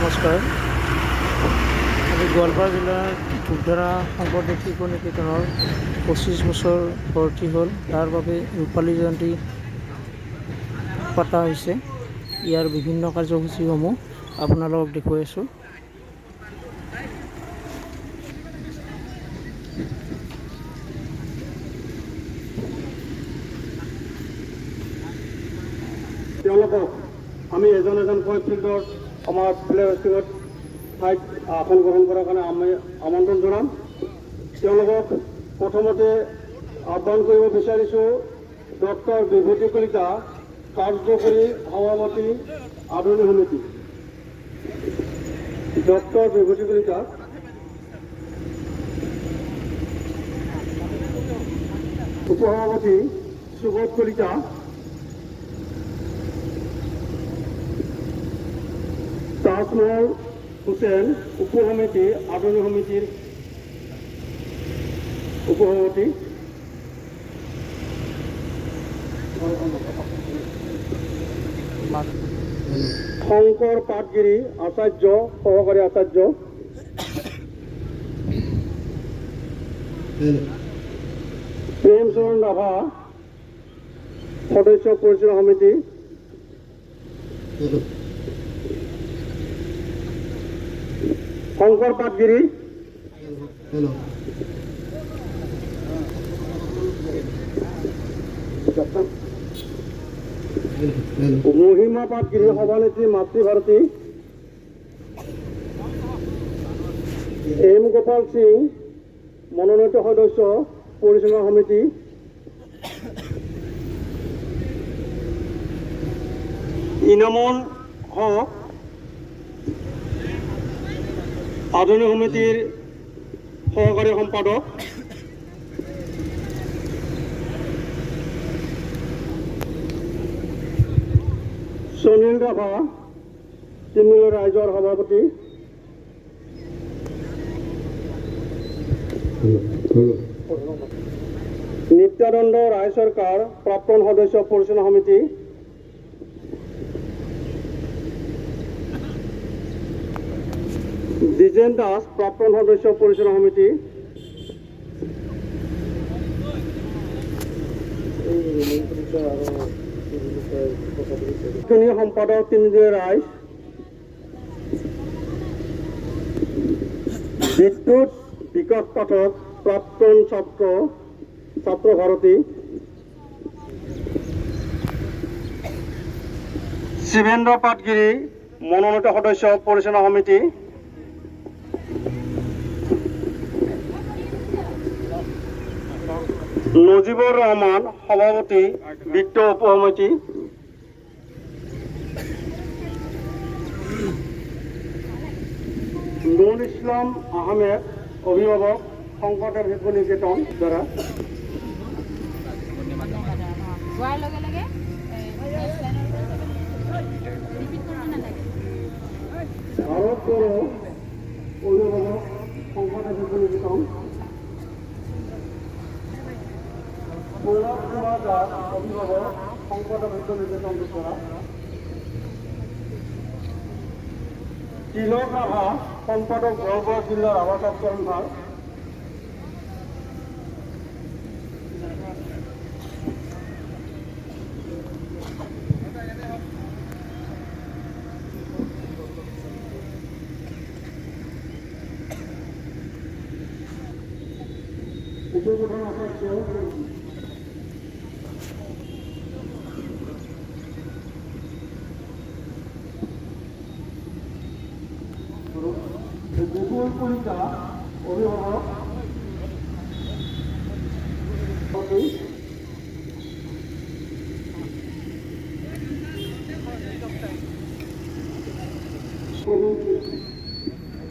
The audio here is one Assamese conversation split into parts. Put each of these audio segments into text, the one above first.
নমস্কাৰ। আমি গোৱালপাৰা জিলাৰ ধূপধাৰা শংকৰদেৱ শিশু নিকেতনৰ 25 বছৰ ভৰ্তি হ'ল, তাৰ বাবে ৰূপালী জয়ন্তী পতা হৈছে। ইয়াৰ বিভিন্ন কাৰ্যসূচীসমূহ আপোনালোকক দেখুৱাই আছোঁ। তেওঁলোকক আমি এজন এজনকৈ ফিল্ডৰ আমাৰ প্লেয়াৰ ঠাইত আসন গ্ৰহণ কৰাৰ কাৰণে আমি আমন্ত্ৰণ জনাম। তেওঁলোকক প্ৰথমতে আহ্বান কৰিব বিচাৰিছোঁ ডক্টৰ বিভূতি কলিতা, কাৰ্যকৰী সভাপতি আদৰণি সমিতি। ডক্টৰ বিভূতি কলিতা, উপসভাপতি সুবোধ কলিতা, তাজমহল হুছেইন, উপসমিতি আদৰণি সমিতিৰ উপসভাপতি, শংকৰ পাটগিৰি আচাৰ্য, সহকাৰী আচাৰ্য, প্ৰেমচৰণ ৰাভা, সদস্য পৰিচালনা সমিতি, শংকৰ পাটগিৰি, মহিমা পাটগিৰি, সভানেত্ৰী মাতৃভাৰতী, এম গোপাল সিং, মনোনীত সদস্য পৰিচালনা সমিতি, ইনামুল হক, আদৰণি সমিতিৰ সহকাৰী সম্পাদক, সুনীল ৰাভা, তিনিমূলীয়া ৰাইজৰ সভাপতি, নিত্যানন্দ ৰায় চৰকাৰ, প্ৰাক্তন সদস্য পৰিচালনা সমিতি, দ্বিজেন দাস, প্ৰাক্তন সদস্য পৰিচালনা সমিতি, সম্পাদক তিনিমূলীয়া ৰাইজ, বিদ্যুৎ বিকাশ পাঠক, প্ৰাক্তন ছাত্ৰ ভাৰতী, শিৱেন্দ্ৰ পাটগিৰি, মনোনীত সদস্য পৰিচালনা সমিতি, নজিবুৰ ৰহমান, সভাপতি বিত্ত উপসমিতি, নুৰুল ইছলাম আহমেদ, অভিভাৱক, শংকৰদেৱ শিশু নিকেতন দ্বাৰা, ভাৰত গৌৰৱ, অভিভাৱক, শংকৰদেৱ শিশু নিকেতন, অভিভাৱক, শংকৰদেৱ শিশু নিকেতন দ্বাৰা, তিলক ৰাভা, সম্পাদক গোৱালপাৰা জিলাৰ ৰাভা ছাত্ৰ সন্থাৰ, উপপ্ৰধান আচাৰ্য, গগৈ কলিতা, অভিভাৱক,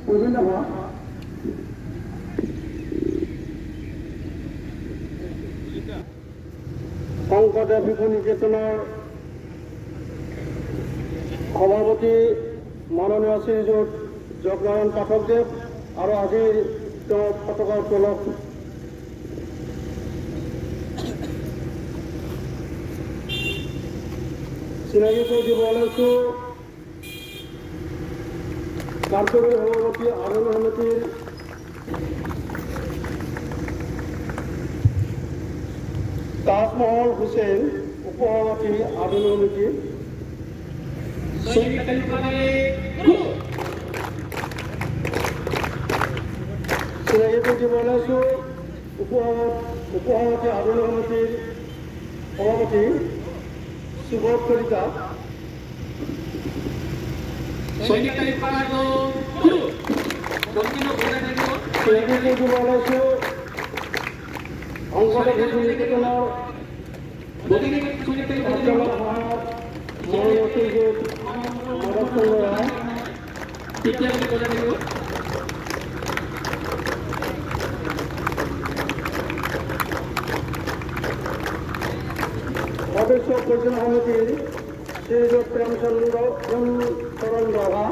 প্ৰবীণ ৰাভা, শংকৰদেৱ শিশু নিকেতনৰ সভাপতি মাননীয় শ্ৰীযুত জগনাৰায়ণ পাঠকদেৱ আৰু আজিৰ তেওঁ পতাকা উত্তোলক চিনাকি কৰি দিব লৈছোঁ কার্যকরী সভাপতি আমিনুল সমিতির তাজমহল হোসেন, উপসভাপতি আমিনুল সমিতি। চিনাকি বলাইছো উপসভাপতি আমিনুল সমিতির সভাপতি সুবোধ কলিতা। চিনাকি বলাইছো অংশটা ভিত্তি নিকেতনৰ কাৰ্যালয় সহায়ক মাধৱ চন্দ্ৰ ৰায়। সদস্য পৰিচালনা সমিতিৰ শ্ৰীযুত প্ৰেমচৰণ ৰাভা।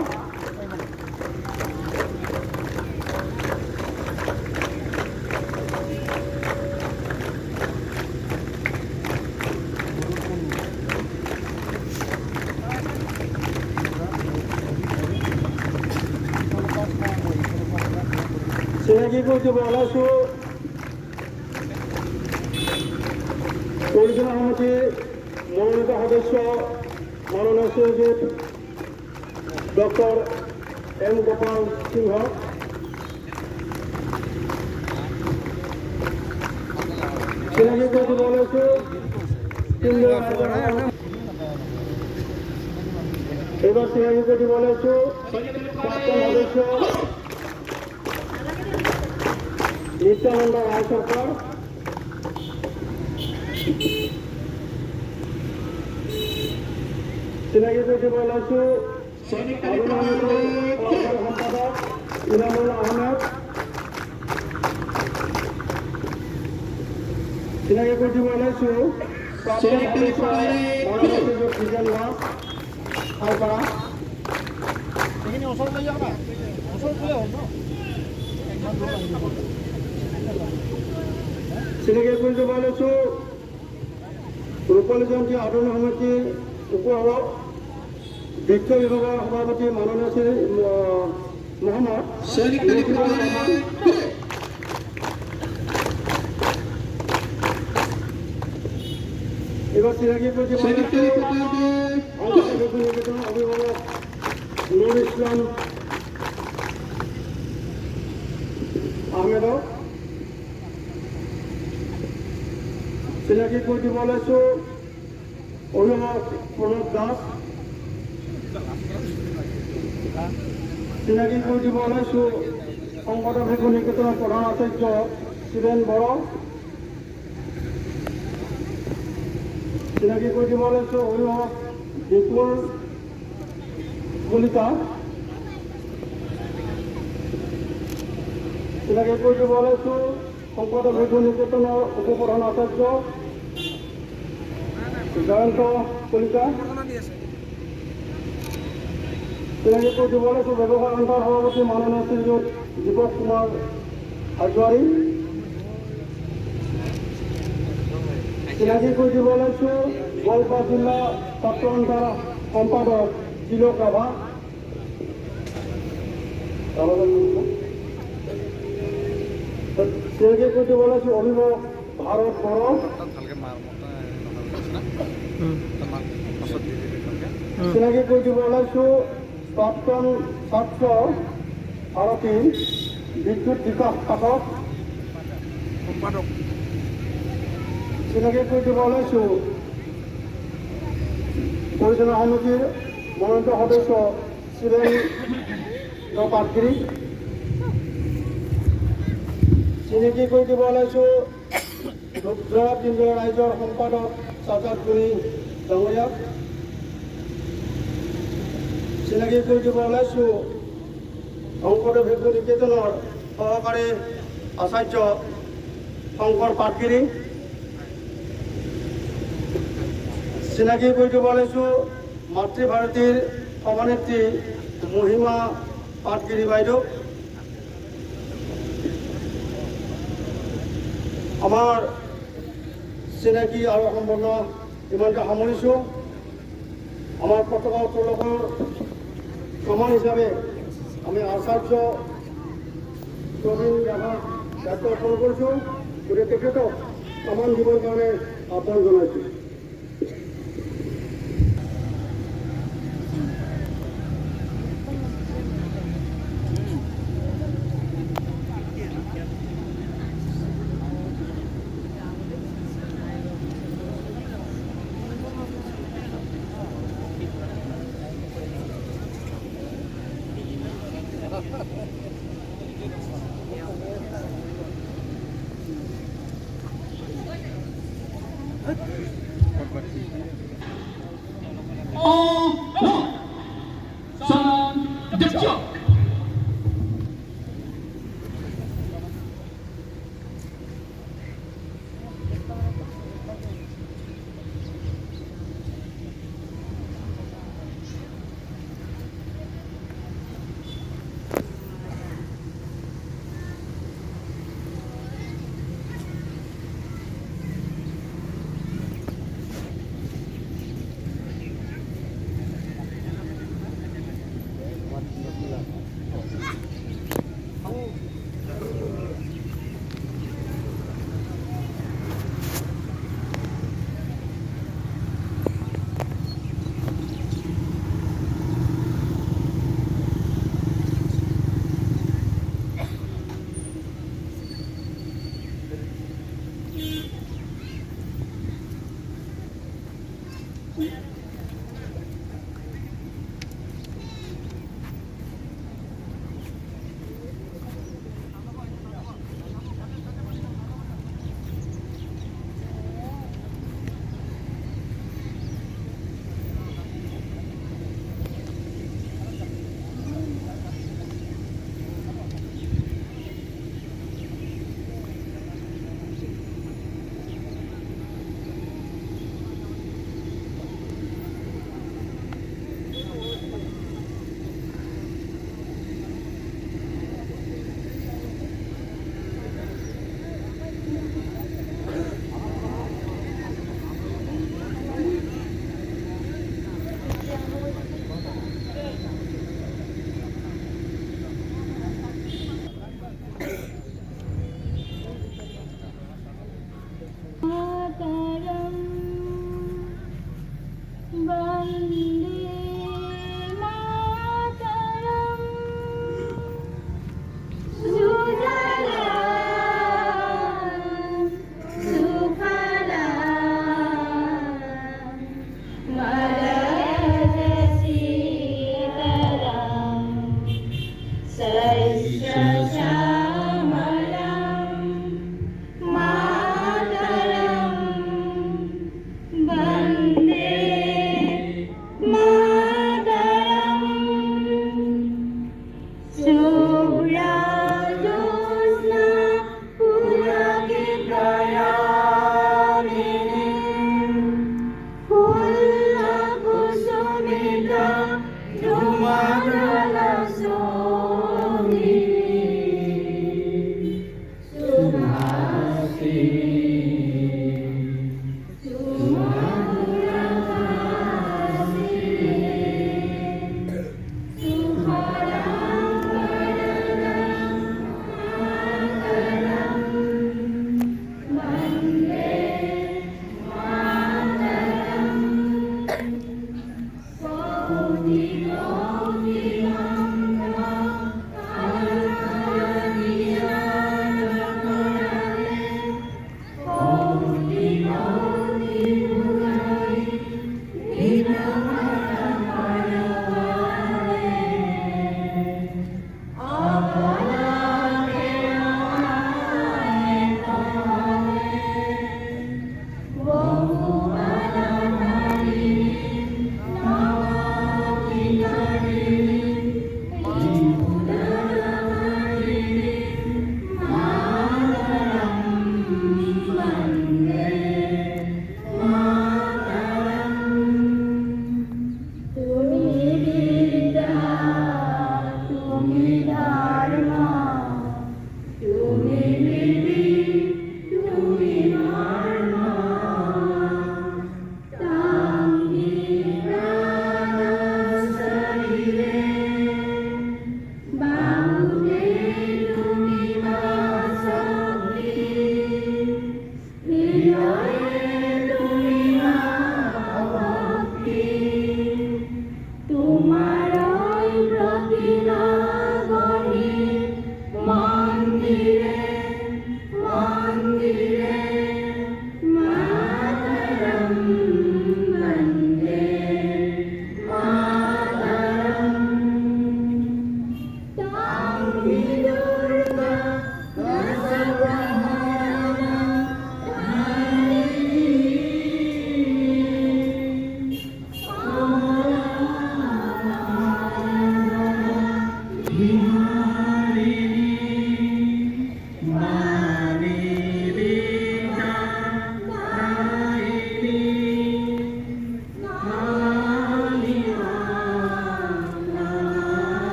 চিনাকি করতে বলাইছো পরিচালনা সমিতির মনোনীত সদস্য মাননীয় শ্রীযুত ডক্টর এম গোপাল সিংহ। চিনাকি করতে বলাইছো এবার চিনাকি করতে বলাইছো প্রাক্তন সদস্য নিত্যানন্দ রায় সরকার। চিনাকি করতে বলাইছো সম্পাদক ইনামুল আহমেদ। চিনাকি করতে বলাইছো খালপাড়া। চিনাকি করতে বলাইছো রূপালী জয়ন্তী আন্দোলন সমিতির বৃক্ষ বিভাগের সভাপতি মাননীয় শ্রী মোহাম্মদ। এবার চিনাকি করতে বলাইছো অভিভাবক নুর ইসলাম আহমেদ। চিনাকি করতে বলাইছো অভিভাবক প্রণব দাস। চিনাকি করতে বলাইছো সংগঠন শিশু নিকেতনের প্রধান আচার্য শিবেন বড়। চিনাকি করতে বলাইছো অভিভাবক বিপুল কলিতা। চিনাকি করতে বলাইছো সংগঠন শিশু নিকেতনের উপপ্রধান আচার্য জয়ন্ত কলিতা। চিনাকি করতে বলাইছো ব্যবসায় অন্তর সভাপতি মাননীয় শ্রীযুত দীপক কুমার হাজোয়ারি। চিনাকি করতে বলাইছো গোৱালপাৰা জিলা ছাত্ৰ সন্থাৰ সম্পাদক তিলক ৰাভা। চিনাকি করতে বলাইছো অভিভাবক ভারত বড়। চিনাকি করতে বলাইছো প্রাক্তন ছাত্র ভারতী বিদ্যুৎ বিকাশ পাঠক। চিনাকি করতে বলাইছো পরিচালনা সমিতির মনোনীত সদস্য ছিলেন পাটগিরি। চিনাকি করতে বলাইছো যোৰহাট কেন্দ্ৰীয় ৰাইজৰ সম্পাদক চাচাগুৰি ডাঙৰীয়া। চিনাকি কৰতে বলাইছো শংকৰদেৱ শিশু নিকেতনৰ সহকাৰী আচাৰ্য শংকৰ পাটগিৰি। চিনাকি কৰতে বলাইছো মাতৃভাৰতীৰ সভানেত্ৰী মহিমা পাটগিৰি বাইদেউ। আমাৰ চিনাকি আৰু সম্বৰ্ধনা ইমানতে সামৰিছোঁ। আমাৰ পতাকা উত্তোলনৰ প্ৰমাণ হিচাপে আমি আচাৰ্য প্ৰবীণ ৰাভাক দায়িত্ব অৰ্পণ কৰিছোঁ। গতিকে তেখেতক সমান দিবৰ কাৰণে আহ্বান জনাইছোঁ।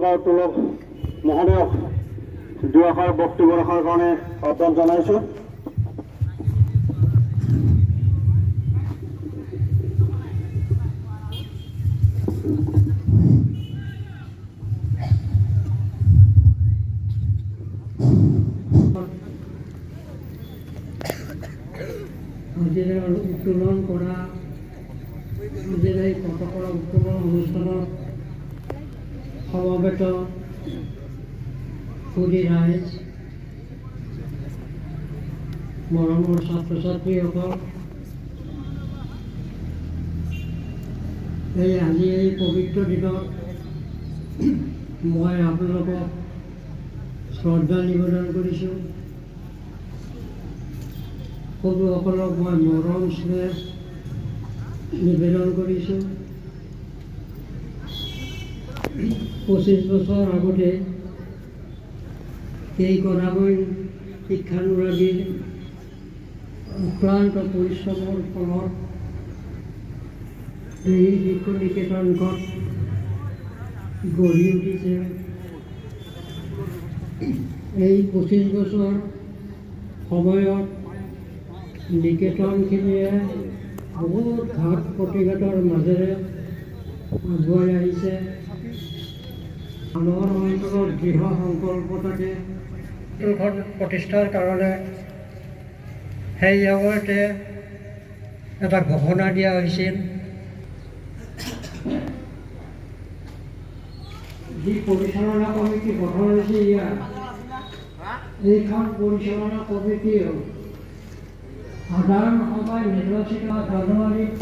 সভাপতি তুলক মহোদয়ক দুআষাৰ বক্তব্য ৰখাৰ কাৰণে আহ্বান জনাইছোঁ। আজিৰে উত্তোলন কৰা আজিৰ এই পতাকা উত্তোলন অনুষ্ঠানত সমবেত সুধী ৰাইজ, মৰমৰ ছাত্ৰ ছাত্ৰীসকল, আজি এই পবিত্ৰ দিনত মই আপোনালোকক শ্ৰদ্ধা নিবেদন কৰিছোঁ। সৰুসকলক মই মৰম স্নেহ নিবেদন কৰিছোঁ। 25 বছৰ আগতে এই গদাবৰীণ শিক্ষানুৰাগীৰ অক্লান্ত পৰিশ্ৰমৰ ফলত এই শিশু নিকেতনখন গঢ়ি উঠিছে। এই 25 বছৰ সময়ত নিকেতনখিনিয়ে বহুত ঘাত প্ৰতিঘাতৰ মাজেৰে আগুৱাই আহিছে। মানুহৰ অন্তৰত দৃঢ় সংকল্প থাকে এইখন প্ৰতিষ্ঠাৰ কাৰণে। সেই সময়তে এটা ঘোষণা দিয়া হৈছিল, যি পৰিচালনা কমিটি গঠন হৈছে এইখন পৰিচালনা কমিটি সাধাৰণ সভায় নিৰ্বাচিত জানুৱাৰীত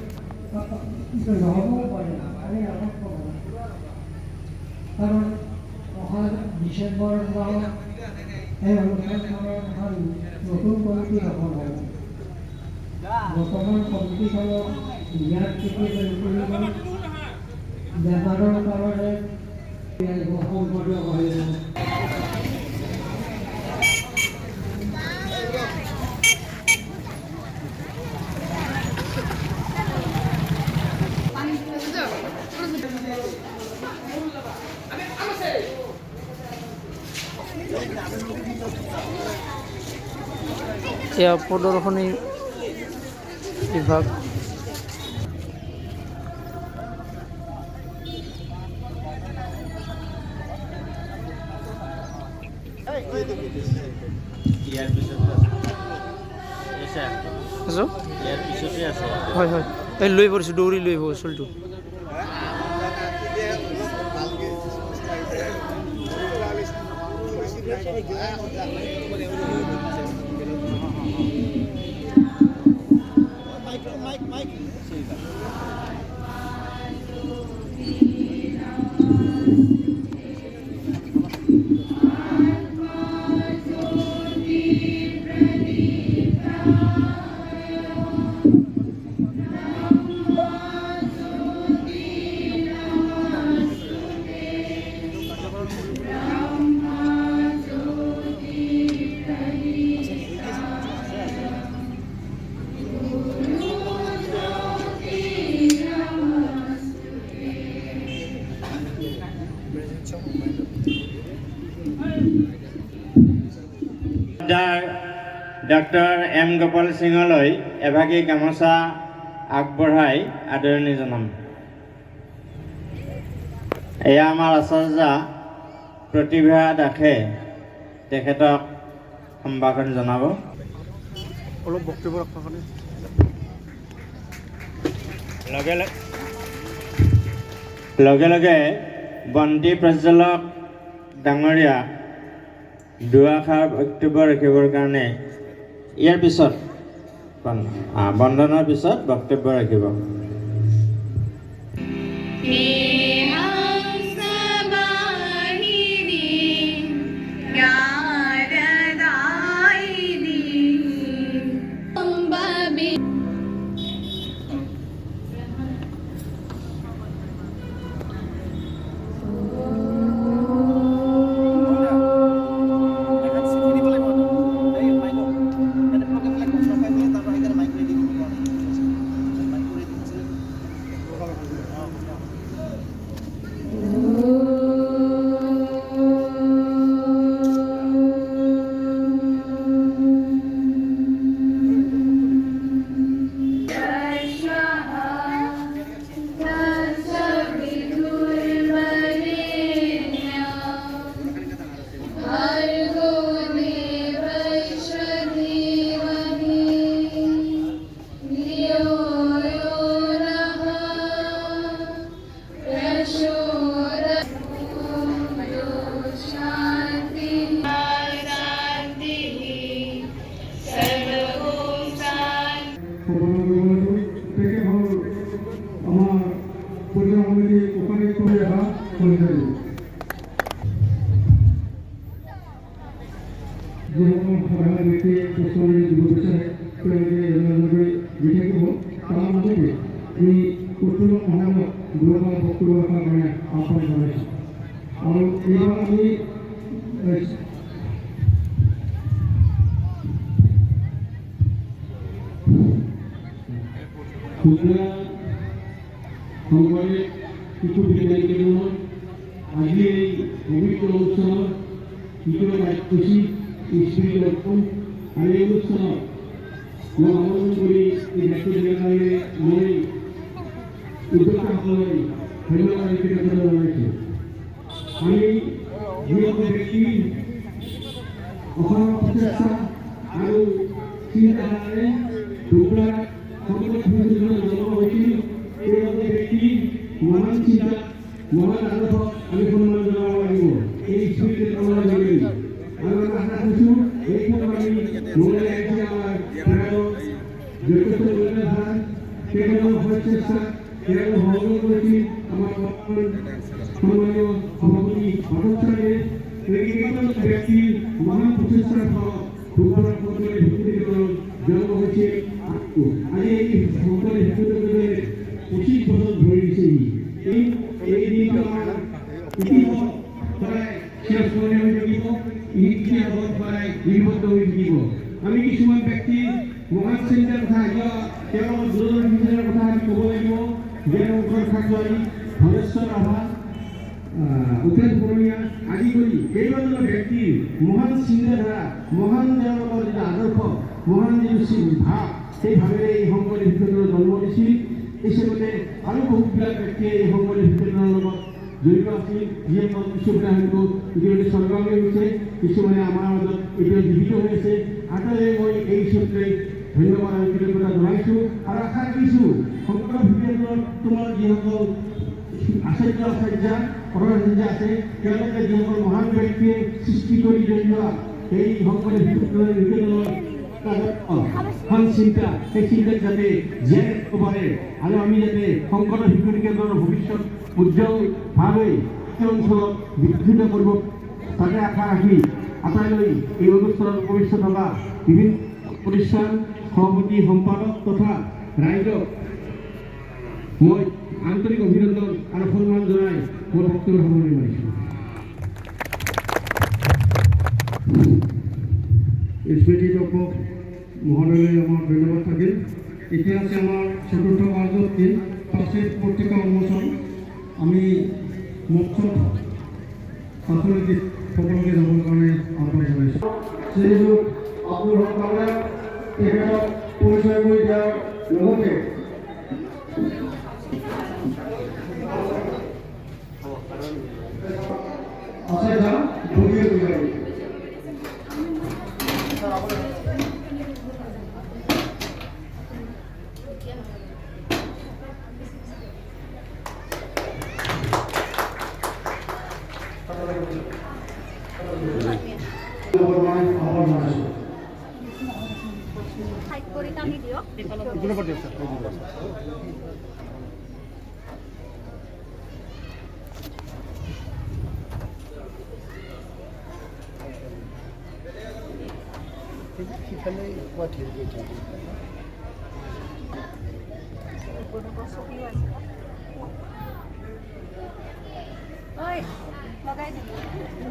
নহ'বও পাৰে, কাৰণ অহা ডিচেম্বৰ মাহত এই অনুষ্ঠানখনৰ এখন নতুন কমিটি গঠন হ'ব। বৰ্তমান কমিটিখনক ম্যাদ কৰিব বেমাৰৰ কাৰণে সম্পাদক হৈ এয়া প্ৰদৰ্শনী বিভাগ। হয় হয়, এই লৈ পৰিছোঁ, দৌৰি লৈ আহিব চুলটো। ডক্টৰ এম গোপাল সিঙলৈ এভাগী গামোচা আগবঢ়াই আদৰণি জনাম। এয়া আমাৰ আচাৰ্য প্ৰতিভা দাসে তেখেতক সম্ভাষণ জনাব। অলপ বক্তব্য ৰখাৰ কাৰণে লগে লগে বন্তি প্ৰজ্বলক ডাঙৰীয়া দুআষাৰ বক্তব্য ৰাখিবৰ কাৰণে ইয়াৰ পিছত বন্দনৰ পিছত বক্তব্য ৰাখিব। যিসকল সাধাৰণ ব্যক্তিয়ে প্ৰশ্নৰে দিব বিচাৰে তেওঁলোকে এনেদৰে দি থাকিব। তাৰ মাজতে এই উত্তৰ অসমত দুবাৰ বক্তব্য ৰখাৰ কাৰণে আহ্বান জনাইছোঁ। আৰু এইবাৰ আমি শংকৰে শিশু বিজ্ঞান কেন্দ্ৰৰ আজি এই পবিত্ৰ অনুষ্ঠানৰ দ্বিতীয় কাৰ্যসূচী স্মৃতি দৰ্শন আৰু এই অনুষ্ঠানত মই আমন্ত্ৰণ কৰি এই ব্যক্তিজনৰ কাৰণে মই উদ্যোক্তাসকললৈ ধন্যবাদ কৃতজ্ঞতা জনাইছোঁ। আমি যিসকল ব্যক্তি অসমৰ প্ৰচেষ্টা আৰু চিন্তাধাৰাৰে দুৰ্গাৰ সংকট জন্ম হৈছিল সেইসকল ব্যক্তি মহান চিন্তা মহান আদৰ্শক আমি সন্মান জনাব লাগিব এই স্মৃতি আমাৰ যোগেদি। আৰু আমি আশা কৰিছোঁ এই ক্ষেত্ৰত আমি মহিলা আহিছে আমাৰ জ্যেষ্ঠ মহিলা তেখেতৰ প্ৰচেষ্টা তেখেতৰ সহযোগ কৰিছিল আমাৰ সন্মানীয় সভাপতি ভট্টাচাৰ্যে। এইকেইজন ব্যক্তিৰ মহান প্ৰচেষ্টাৰ ফলত দুৰ্গাৰ শংকৰদেৱ শিশুনিকেতনৰ জন্ম হৈছে। আজি এই শংকৰদেৱ শিশুনিকেতনে 25 বছৰ ধৰি দিছেহি। এই দিনটো আমাৰ ইতিহাসত সদায় চিৰস্মৰণীয় হৈ থাকিব, ইতিহাসত সদায় লিপিবদ্ধ হৈ থাকিব। আমি কিছুমান ব্যক্তিৰ মহান চিন্তাৰ কথা তেওঁলোকৰ দূৰদৰ্শী চিন্তাৰ কথা আমি ক'ব লাগিব। যেনেকৈ খাকোৱাৰী ধনেশ্বৰ ৰাভা উপেন বৰনীয়া আদি কৰি কেইবাজনো ব্যক্তিৰ মহান চিন্তাধাৰা মহান তেওঁলোকৰ যিটো আদৰ্শ মহান যিটো ভাৱ সেই ভাৱেৰে এই শংকৰদেৱ শিশুনিকেতনৰ জন্ম দিছিল। হিচাপতে আৰু বহুবিলাক ব্যক্তিয়ে এই শংকৰদেৱ শিশুনিকেতনৰ লগত জড়িত আছিল। যিসকল কিছুমানে হয়তো ইতিমধ্যে স্বৰ্গগামী হৈছে, কিছুমানে আমাৰ মাজত এতিয়া জীৱিত হৈ আছে। আটাইৰে মই এই সূত্ৰে ধন্যবাদ আৰু কৃতজ্ঞতা জনাইছোঁ আৰু আশা ৰাখিছোঁ শংকৰদেৱ শিশুনিকেতনৰ তোমাৰ যিসকল আচাৰ্য পৰমাচাৰ্য আছে তেওঁলোকে যিসকল মহান ব্যক্তিয়ে সৃষ্টি কৰি যোৱা এই শংকৰদেৱ শিশুনিকেতনৰ চিন্তা সেই চিন্তাক যাতে জীয়াই ৰাখিব পাৰে আৰু আমি যাতে শংকৰদেৱ শিশুনিকেতনৰ ভৱিষ্যত উজ্জ্বলভাৱে এই অঞ্চলত বিকশিত কৰিব তাকে আশা ৰাখি আটাইলৈ এই অনুষ্ঠানত উপস্থিত থকা বিভিন্ন প্ৰতিষ্ঠান সভাপতি সম্পাদক তথা ৰাইজক মই আন্তৰিক অভিনন্দন আৰু সন্মান জনাই মোৰ বক্তব্য সামৰণি মাৰিছোঁ। স্মৃতি দৰ্শক মহোদয়লৈ আমাৰ ধন্যবাদ থাকিল। এতিয়া আছে আমাৰ চতুৰ্থ কাৰ্যসূচী প্ৰাচীন পত্ৰিকা উন্মোচন। আমি মঞ্চত প্ৰাথমিক সকলোকে যাবৰ কাৰণে আহ্বান জনাইছোঁ। শ্ৰীযুত আব্দুল হক কামৰাক তেখেতক পৰিচয় কৰি দিয়াৰ লগতে আচাৰ্য বহিয়ে বুজাই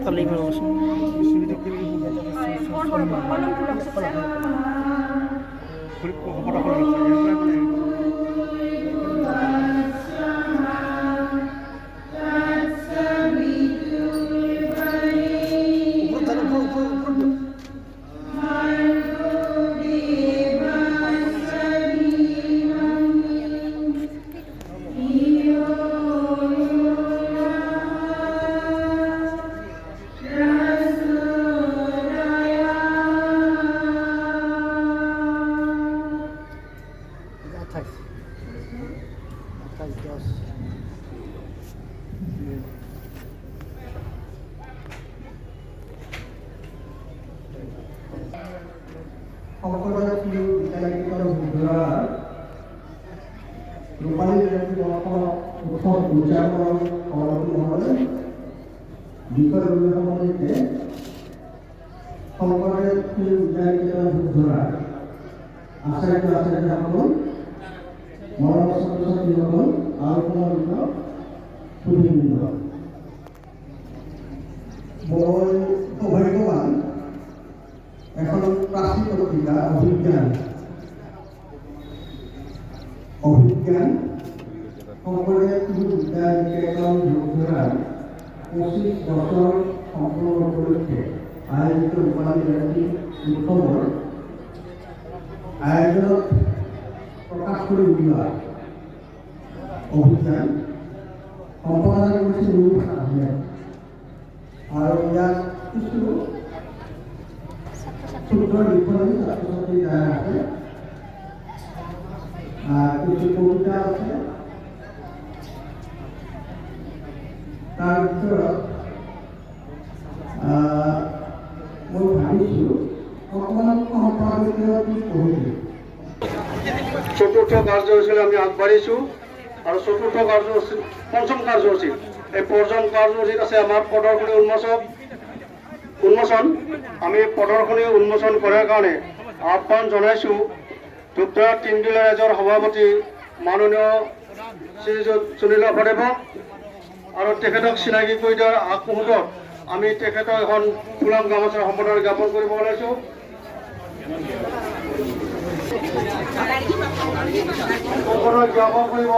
তালি মাৰবচোন। শংকৰদেৱ বিদ্যালয়ৰ ৰূপালী জয়ন্তী উৎসৱ উদযাপনৰ সভাপতি মহোদয় বিষয় উল্লেখমতে শংকৰদেৱ সেই বিদ্যালয় ধৰা আচাৰ্য আচাৰ্যসকল মৰম ছাত্ৰ ছাত্ৰীসকল আৰু সম্মানিত সুধীবৃন্দ, মই সৌভাগ্যৱান এখন প্ৰাচীন পত্ৰিকা অভিজ্ঞান শংকৰদেৱ শিশু বিদ্যা নিকেতন যোগধাৰাৰ 25 বছৰ সম্পূৰ্ণ উপলক্ষে আয়োজিত ৰূপালী জয়ন্তী উৎসৱৰ আয়োজনত প্ৰকাশ কৰি উলিওৱা অভিযান সম্পাদনা কৰিছে নুৰুল সাহিয়ে আৰু ইয়াত কিছু ক্ষুদ্ৰ লিখনি ছাত্ৰ ছাত্ৰী দ্বাৰা আছে, কিছু কবিতা আছে। তাৰ ভিতৰত মই ভাবিছোঁ অকণমান সম্পাদকীয় কি পঢ়িলোঁ। চতুৰ্থ কাৰ্যসূচীলৈ আমি আগবাঢ়িছোঁ আৰু চতুৰ্থ কাৰ্যসূচী পঞ্চম কাৰ্যসূচী এই পঞ্চম কাৰ্যসূচীত আছে আমাৰ প্ৰদৰ্শনী উন্মোচন। আমি প্ৰদৰ্শনী উন্মোচন কৰাৰ কাৰণে আহ্বান জনাইছোঁ ধূপধাৰা 3 জিলা ৰাইজৰ সভাপতি মাননীয় শ্ৰীযুত সুনীল ভদেৱক আৰু তেখেতক চিনাকি কৰি দিয়াৰ আগমুহূৰ্তত আমি তেখেতক এখন ফুলাম গামোচাৰ সম্পাদনা জ্ঞাপন কৰিব ওলাইছোঁ। জ্ঞাপন কৰিব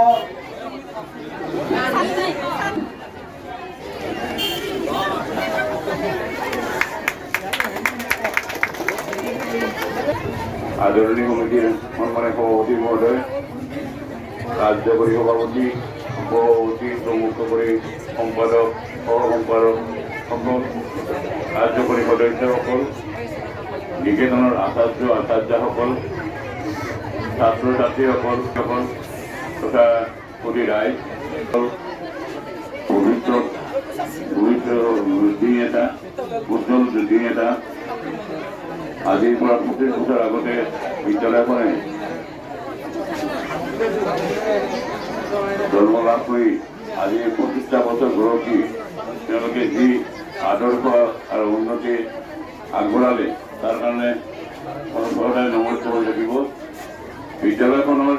আদৰণীয় কমিটিৰ সন্মানীয় সভাপতি মহোদয়, কাৰ্যকৰী সভাপতি, সভাপতি প্ৰমুখ কৰি সম্পাদক, সহ সম্পাদক সকল, কাৰ্যকৰী সদস্যসকল, নিকেতনৰ আচাৰ্যসকল, ছাত্ৰ ছাত্ৰীসকল তথা প্ৰতি ৰাইজ, উজ্জ্বল যুদ্ধী নেতা, আজিৰ পৰা 25 বছৰ আগতে বিদ্যালয়খনে জন্ম লাভ কৰি আজি 25টা বছৰ গৰকি তেওঁলোকে যি আদৰ্শ আৰু উন্নতি আগবঢ়ালে তাৰ কাৰণে সদায় নমস্কাৰ হৈ থাকিব। বিদ্যালয়খনৰ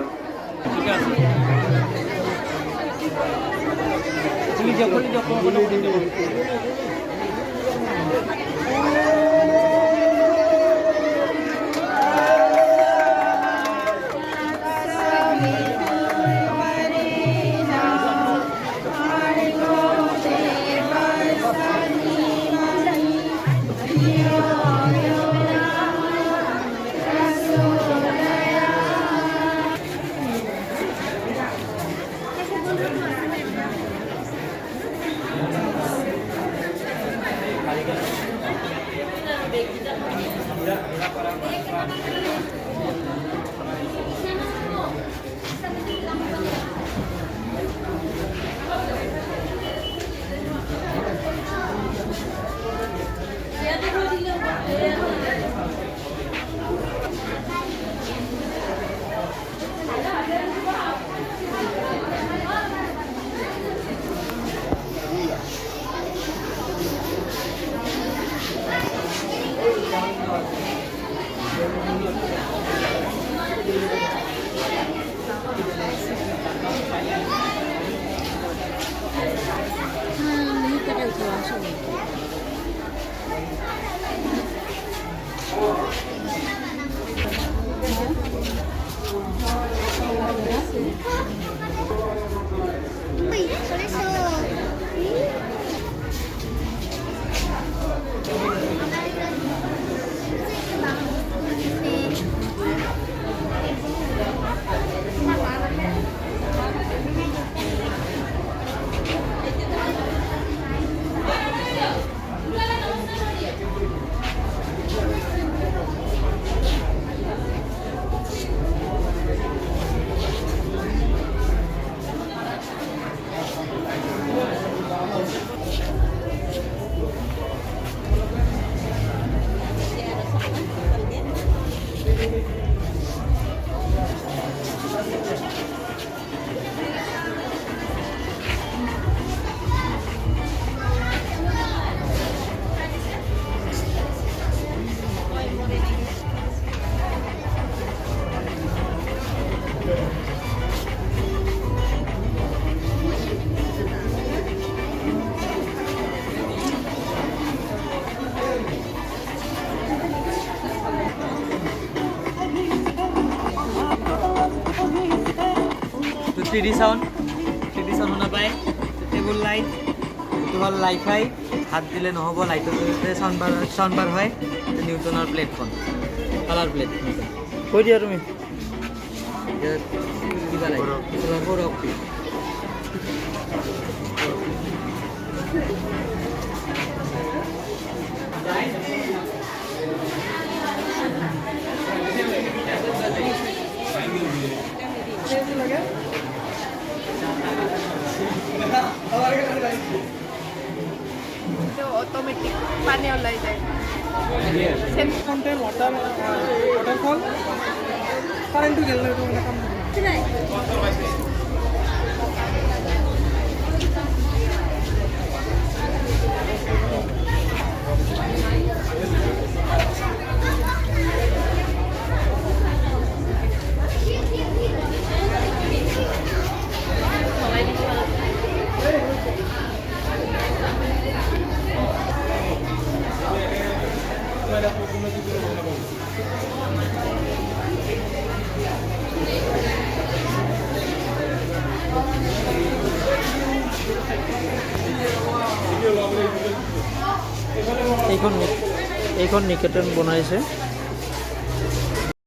3D sound শুনা পায় টেবুল লাইট এইটো হ'ল লাইফাই হাত দিলে নহ'ব লাইটৰ জৰিয়তে চাউণ্ড বাৰ হয় নিউটনৰ প্লেটখন কালাৰ প্লেট কৈ দিয়া তুমি কিবা লাগে সৌৰভ অটোমেটিক পানী ওলাই যায় waterfall current gel na ito na kam এইখন নিকেতন বনাইছে